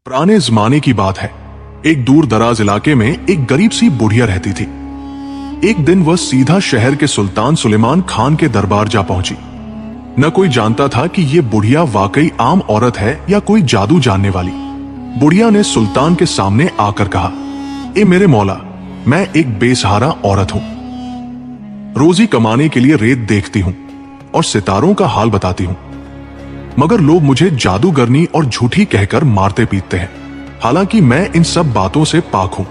पुराने जमाने की बात है। एक दूर दराज इलाके में एक गरीब सी बुढ़िया रहती थी। एक दिन वह सीधा शहर के सुल्तान सुलेमान खान के दरबार जा पहुंची। न कोई जानता था कि ये बुढ़िया वाकई आम औरत है या कोई जादू जानने वाली। बुढ़िया ने सुल्तान के सामने आकर कहा, ए मेरे मौला, मैं एक बेसहारा औरत हूं। रोजी कमाने के लिए रेत देखती हूं और सितारों का हाल बताती हूं, मगर लोग मुझे जादूगरनी और झूठी कहकर मारते पीटते हैं। हालांकि मैं इन सब बातों से पाक हूं।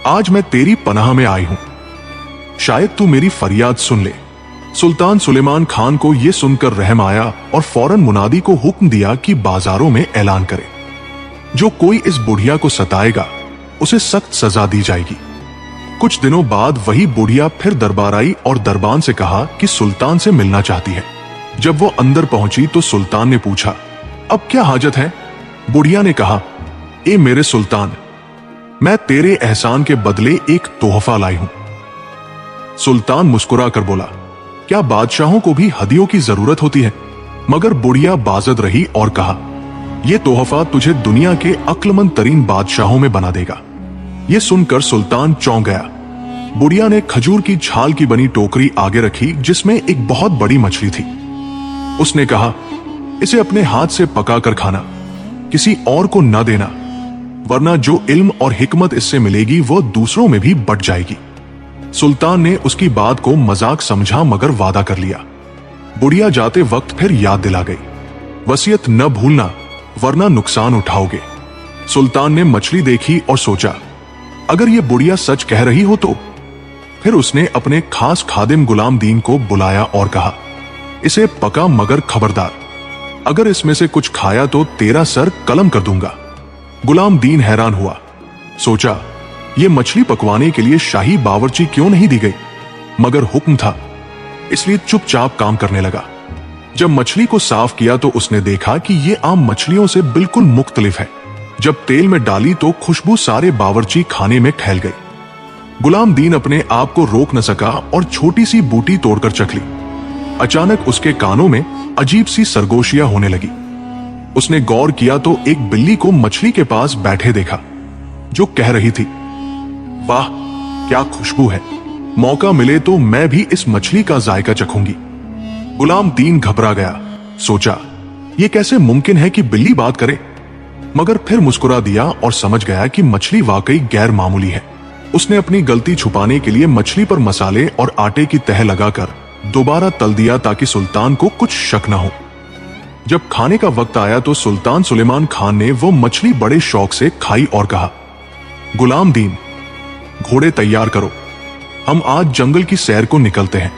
आज मैं तेरी पनाह में आई हूं, शायद तू मेरी फरियाद सुन ले। सुल्तान सुलेमान खान को यह सुनकर रहम आया और फौरन मुनादी को हुक्म दिया कि बाजारों में ऐलान करे, जो कोई इस बुढ़िया को सताएगा उसे सख्त सजा दी जाएगी। कुछ दिनों बाद वही बुढ़िया फिर दरबार आई और दरबान से कहा कि सुल्तान से मिलना चाहती है। जब वो अंदर पहुंची तो सुल्तान ने पूछा, अब क्या हाजत है? बुढ़िया ने कहा, ए मेरे सुल्तान, मैं तेरे एहसान के बदले एक तोहफा लाई हूं। सुल्तान मुस्कुरा कर बोला, क्या बादशाहों को भी हदियों की जरूरत होती है? मगर बुढ़िया बाजद रही और कहा, यह तोहफा तुझे दुनिया के अक्लमंद तरीन बादशाहों में बना देगा। यह सुनकर सुल्तान चौंक गया। बुढ़िया ने खजूर की छाल की बनी टोकरी आगे रखी जिसमें एक बहुत बड़ी मछली थी। उसने कहा, इसे अपने हाथ से पका कर खाना, किसी और को न देना, वरना जो इल्म और हिकमत इससे मिलेगी वो दूसरों में भी बट जाएगी। सुल्तान ने उसकी बात को मजाक समझा मगर वादा कर लिया। बुढ़िया जाते वक्त फिर याद दिला गई, वसीयत न भूलना वरना नुकसान उठाओगे। सुल्तान ने मछली देखी और सोचा, अगर ये बुढ़िया सच कह रही हो तो। फिर उसने अपने खास खादिम गुलाम दीन को बुलाया और कहा, इसे पका मगर खबरदार, अगर इसमें से कुछ खाया तो तेरा सर कलम कर दूंगा। गुलाम दीन हैरान हुआ, सोचा ये मछली पकवाने के लिए शाही बावर्ची क्यों नहीं दी गई, मगर हुक्म था, इसलिए चुपचाप काम करने लगा। जब मछली को साफ किया तो उसने देखा कि ये आम मछलियों से बिल्कुल मुख्तलिफ है। जब तेल में डाली तो खुशबू सारे बावर्ची खाने में फैल गई। गुलाम दीन अपने आप को रोक न सका और छोटी सी बूटी तोड़कर चख ली। अचानक उसके कानों में अजीब सी सरगोशियां होने लगी। उसने गौर किया तो एक बिल्ली को मछली के पास बैठे देखा, जो कह रही थी, वाह क्या खुशबू है, मौका मिले तो मैं भी इस मछली का जायका चखूंगी। गुलाम दीन घबरा गया, सोचा यह कैसे मुमकिन है कि बिल्ली बात करे, मगर फिर मुस्कुरा दिया और समझ गया कि मछली वाकई गैर मामूली है। उसने अपनी गलती छुपाने के लिए मछली पर मसाले और आटे की तह लगाकर दोबारा तल दिया ताकि सुल्तान को कुछ शक न हो। जब खाने का वक्त आया तो सुल्तान सुलेमान खान ने वो मछली बड़े शौक से खाई और कहा, गुलाम दीन, घोड़े तैयार करो, हम आज जंगल की सैर को निकलते हैं।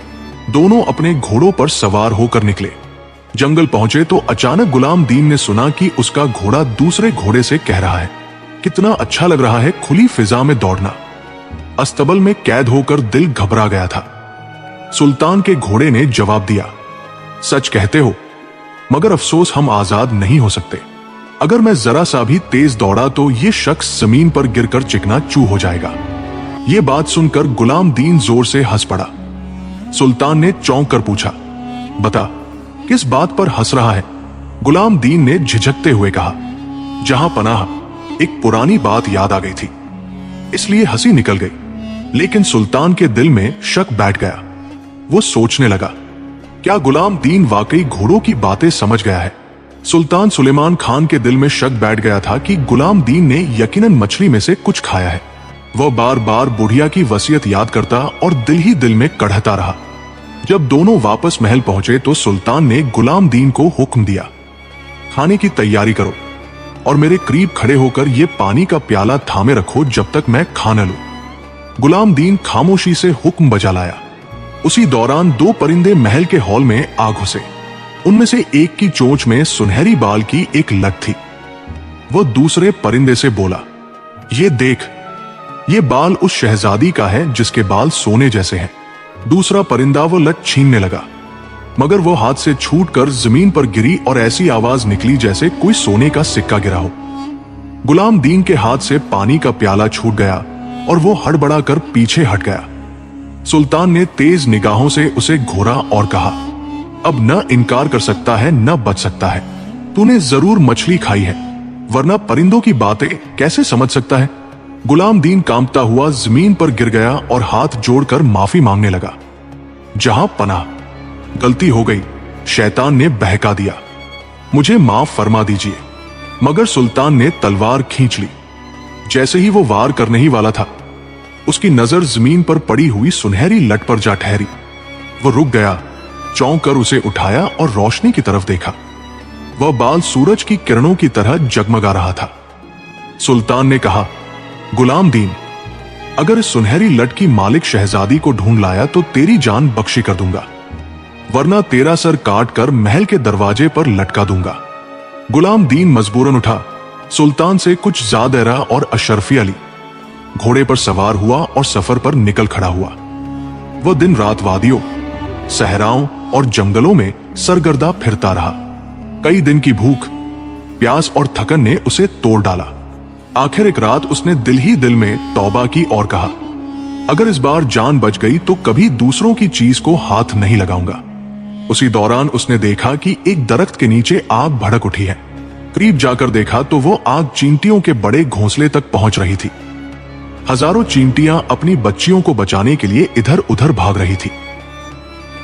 दोनों अपने घोड़ों पर सवार होकर निकले। जंगल पहुंचे तो अचानक गुलाम दीन ने सुना कि उसका घोड़ा दूसरे घोड़े से कह रहा है, कितना अच्छा लग रहा है खुली फिजा में दौड़ना। अस्तबल में कैद होकर दिल घबरा गया था। सुल्तान के घोड़े ने जवाब दिया, सच कहते हो, मगर अफसोस हम आजाद नहीं हो सकते। अगर मैं जरा सा भी तेज दौड़ा तो ये शख्स जमीन पर गिरकर चिकना चू हो जाएगा। ये बात सुनकर गुलाम दीन जोर से हंस पड़ा। सुल्तान ने चौंक कर पूछा, बता किस बात पर हंस रहा है? गुलाम दीन ने झिझकते हुए कहा, जहां पनाह, एक पुरानी बात याद आ गई थी, इसलिए हंसी निकल गई। लेकिन सुल्तान के दिल में शक बैठ गया। वो सोचने लगा, क्या गुलाम दीन वाकई घोड़ों की बातें समझ गया है? सुल्तान सुलेमान खान के दिल में शक बैठ गया था कि गुलाम दीन ने यकीनन मछली में से कुछ खाया है। वह बार बार बुढ़िया की वसीयत याद करता और दिल ही दिल में कढ़ता रहा। जब दोनों वापस महल पहुंचे तो सुल्तान ने गुलाम दीन को हुक्म दिया, खाने की तैयारी करो और मेरे करीब खड़े होकर यह पानी का प्याला थामे रखो जब तक मैं खा न लूं। गुलाम दीन खामोशी से हुक्म बजा लाया। उसी दौरान दो परिंदे महल के हॉल में आ घुसे। उनमें से एक की चोंच में सुनहरी बाल की एक लट थी। वो दूसरे परिंदे से बोला, ये देख, ये बाल उस शहजादी का है जिसके बाल सोने जैसे हैं। दूसरा परिंदा वो लट छीनने लगा, मगर वो हाथ से छूटकर जमीन पर गिरी और ऐसी आवाज निकली जैसे कोई सोने का सिक्का गिरा हो। गुलाम दीन के हाथ से पानी का प्याला छूट गया और वो हड़बड़ा कर पीछे हट गया। सुल्तान ने तेज निगाहों से उसे घूरा और कहा, अब न इनकार कर सकता है न बच सकता है, तूने जरूर मछली खाई है, वरना परिंदों की बातें कैसे समझ सकता है। गुलाम दीन कांपता हुआ जमीन पर गिर गया और हाथ जोड़कर माफी मांगने लगा। जहां पनाह, गलती हो गई, शैतान ने बहका दिया, मुझे माफ फरमा दीजिए। मगर सुल्तान ने तलवार खींच ली। जैसे ही वो वार करने ही वाला था, उसकी नजर जमीन पर पड़ी हुई सुनहरी लट पर जा ठहरी। वो रुक गया, चौंक कर उसे उठाया और रोशनी की तरफ देखा। वह बाल सूरज की किरणों की तरह जगमगा रहा था। सुल्तान ने कहा, गुलाम दीन, अगर इस सुनहरी लट की मालिक शहजादी को ढूंढ लाया तो तेरी जान बख्शी कर दूंगा, वरना तेरा सर काट कर महल के दरवाजे पर लटका दूंगा। गुलाम दीन मजबूरन उठा, सुल्तान से कुछ ज़ादरा और अशरफिया ली, घोड़े पर सवार हुआ और सफर पर निकल खड़ा हुआ। वह दिन रात वादियों, सहराओं और जंगलों में सरगर्दा फिरता रहा। कई दिन की भूख, प्यास और थकन ने उसे तोड़ डाला। आखिर एक रात उसने दिल ही दिल में तौबा की और कहा, अगर इस बार जान बच गई तो कभी दूसरों की चीज को हाथ नहीं लगाऊंगा। उसी दौरान उसने देखा कि एक दरख्त के नीचे आग भड़क उठी है। करीब जाकर देखा तो वो आग चींटियों के बड़े घोंसले तक पहुंच रही थी। हजारों चींटियां अपनी बच्चियों को बचाने के लिए इधर उधर भाग रही थी।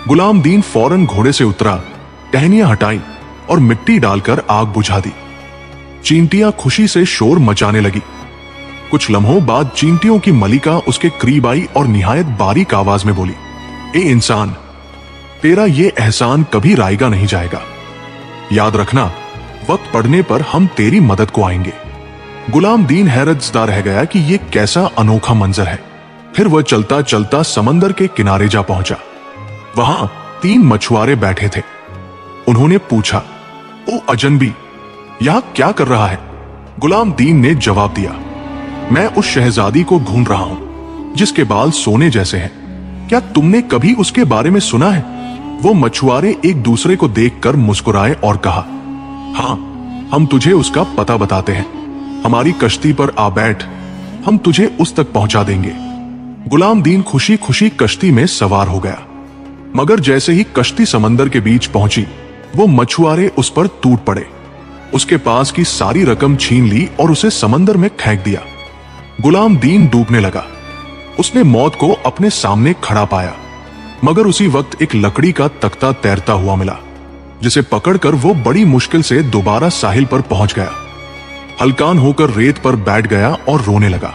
गुलाम दीन फौरन घोड़े से उतरा, टहनियां हटाई और मिट्टी डालकर आग बुझा दी। चींटियां खुशी से शोर मचाने लगी। कुछ लम्हों बाद चींटियों की मलिका उसके करीब आई और निहायत बारीक आवाज में बोली, ए इंसान, तेरा ये एहसान कभी रायगा नहीं जाएगा। याद रखना, वक्त पड़ने पर हम तेरी मदद को आएंगे। गुलाम दीन हैरतज़दा रह गया कि ये कैसा अनोखा मंजर है। फिर वह चलता चलता समंदर के किनारे जा पहुंचा। वहां 3 मछुआरे बैठे थे। उन्होंने पूछा, ओ अजनबी, यहां क्या कर रहा है? गुलाम दीन ने जवाब दिया, मैं उस शहजादी को ढूंढ रहा हूं जिसके बाल सोने जैसे हैं। क्या तुमने कभी उसके बारे में सुना है? वो मछुआरे एक दूसरे को देखकर मुस्कुराए और कहा, हां, हम तुझे उसका पता बताते हैं। हमारी कश्ती पर आ बैठ, हम तुझे उस तक पहुंचा देंगे। गुलाम दीन खुशी खुशी कश्ती में सवार हो गया। मगर जैसे ही कश्ती समंदर के बीच पहुंची, वो मछुआरे उस पर टूट पड़े। उसके पास की सारी रकम छीन ली और उसे समंदर में फेंक दिया। गुलाम दीन डूबने लगा। उसने मौत को अपने सामने खड़ा पाया। मगर उसी वक्त एक लकड़ी का तख्ता तैरता हुआ मिला, जिसे पकड़कर वो बड़ी मुश्किल से दोबारा साहिल पर पहुंच गया। हलकान होकर रेत पर बैठ गया और रोने लगा।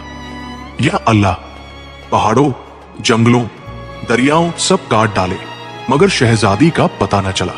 या अल्लाह, पहाड़ों, जंगलों, दरियाओं सब काट डाले, मगर शहजादी का पता न चला।